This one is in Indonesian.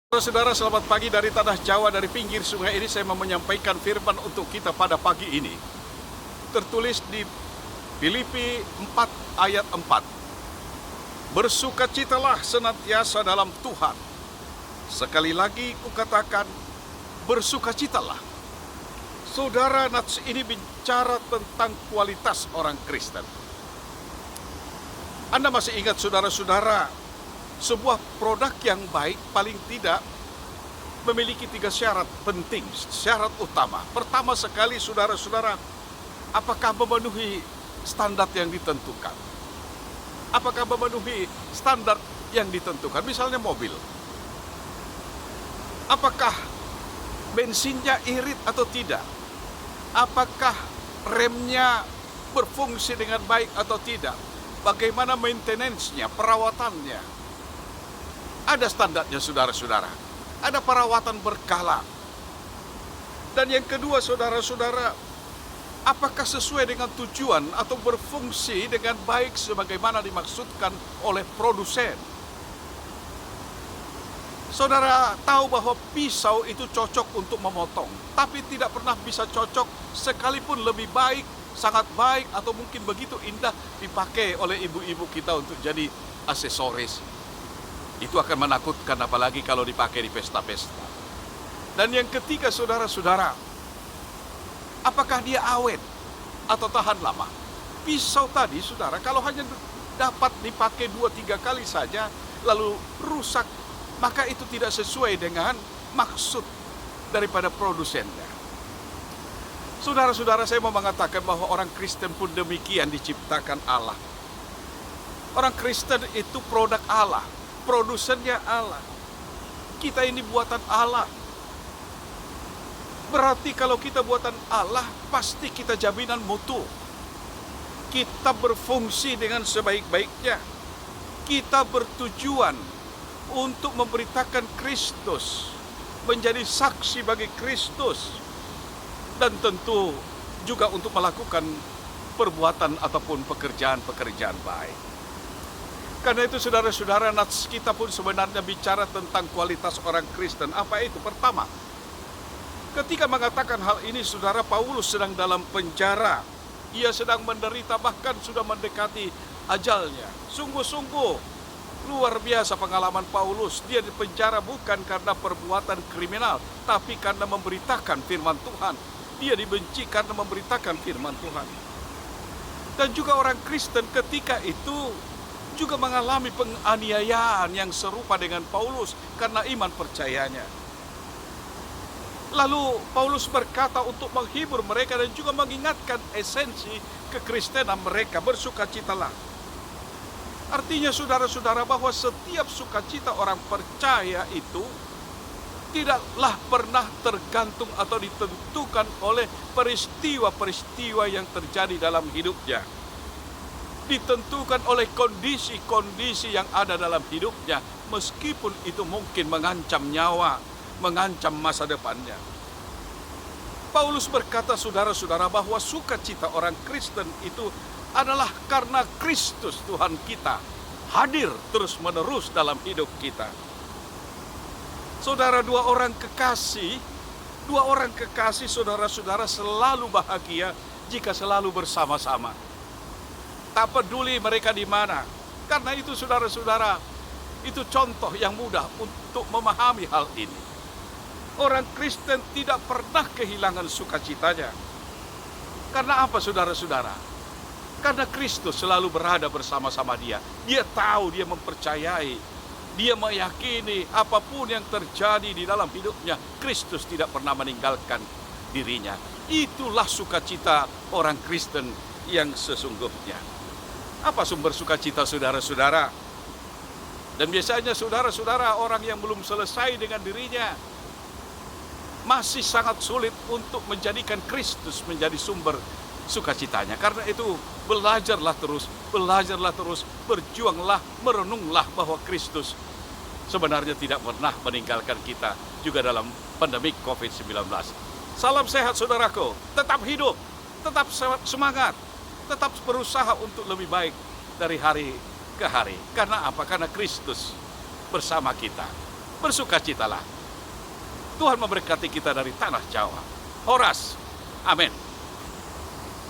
Saudara, selamat pagi dari tanah Jawa, dari pinggir sungai ini saya mau menyampaikan firman untuk kita pada pagi ini. Tertulis di Filipi 4 ayat 4. Bersukacitalah senantiasa dalam Tuhan. Sekali lagi kukatakan, bersukacitalah. Saudara, nats ini bicara tentang kualitas orang Kristen. Anda masih ingat saudara-saudara, sebuah produk yang baik paling tidak memiliki 3 syarat penting, syarat utama. Pertama sekali saudara-saudara, apakah memenuhi standar yang ditentukan? Apakah memenuhi standar yang ditentukan? Misalnya mobil. Apakah bensinnya irit atau tidak? Apakah remnya berfungsi dengan baik atau tidak? Bagaimana maintenance-nya, perawatannya? Ada standarnya saudara-saudara. Ada perawatan berkala. Dan yang kedua saudara-saudara, apakah sesuai dengan tujuan atau berfungsi dengan baik sebagaimana dimaksudkan oleh produsen? Saudara tahu bahwa pisau itu cocok untuk memotong, tapi tidak pernah bisa cocok sekalipun lebih baik, sangat baik, atau mungkin begitu indah dipakai oleh ibu-ibu kita untuk jadi aksesoris. Itu akan menakutkan apalagi kalau dipakai di pesta-pesta. Dan yang ketiga saudara-saudara, apakah dia awet atau tahan lama? Pisau tadi saudara, kalau hanya dapat dipakai 2-3 kali saja lalu rusak, maka itu tidak sesuai dengan maksud daripada produsennya. Saudara-saudara, saya mau mengatakan bahwa orang Kristen pun demikian diciptakan Allah. Orang Kristen itu produk Allah, produsennya Allah. Kita ini buatan Allah. Berarti kalau kita buatan Allah, pasti kita jaminan mutu. Kita berfungsi dengan sebaik-baiknya. Kita bertujuan untuk memberitakan Kristus, menjadi saksi bagi Kristus, dan tentu juga untuk melakukan perbuatan ataupun pekerjaan-pekerjaan baik. Karena itu saudara-saudara, nats kita pun sebenarnya bicara tentang kualitas orang Kristen. Apa itu? Pertama, ketika mengatakan hal ini, saudara, Paulus sedang dalam penjara. Ia sedang menderita, bahkan sudah mendekati ajalnya. Sungguh-sungguh luar biasa pengalaman Paulus. Dia di penjara bukan karena perbuatan kriminal, tapi karena memberitakan firman Tuhan. Dia dibenci karena memberitakan firman Tuhan. Dan juga orang Kristen ketika itu juga mengalami penganiayaan yang serupa dengan Paulus karena iman percayanya. Lalu Paulus berkata untuk menghibur mereka dan juga mengingatkan esensi kekristenan mereka, bersukacitalah. Artinya saudara-saudara bahwa setiap sukacita orang percaya itu tidaklah pernah tergantung atau ditentukan oleh peristiwa-peristiwa yang terjadi dalam hidupnya. Ditentukan oleh kondisi-kondisi yang ada dalam hidupnya, meskipun itu mungkin mengancam nyawa, mengancam masa depannya. Paulus berkata saudara-saudara bahwa sukacita orang Kristen itu adalah karena Kristus Tuhan kita hadir terus-menerus dalam hidup kita. Saudara, dua orang kekasih saudara-saudara selalu bahagia jika selalu bersama-sama. Tak peduli mereka di mana. Karena itu saudara-saudara, itu contoh yang mudah untuk memahami hal ini. Orang Kristen tidak pernah kehilangan sukacitanya. Karena apa saudara-saudara? Karena Kristus selalu berada bersama-sama dia. Dia tahu, dia mempercayai, dia meyakini apapun yang terjadi di dalam hidupnya, Kristus tidak pernah meninggalkan dirinya. Itulah sukacita orang Kristen yang sesungguhnya. Apa sumber sukacita saudara-saudara? Dan biasanya saudara-saudara, orang yang belum selesai dengan dirinya masih sangat sulit untuk menjadikan Kristus menjadi sumber sukacitanya. Karena itu belajarlah terus, berjuanglah, merenunglah bahwa Kristus sebenarnya tidak pernah meninggalkan kita juga dalam pandemi COVID-19. Salam sehat saudaraku, tetap hidup, tetap semangat, tetap berusaha untuk lebih baik dari hari ke hari. Karena apa? Karena Kristus bersama kita. bersukacitalah. Tuhan memberkati kita dari tanah Jawa. Horas. Amin.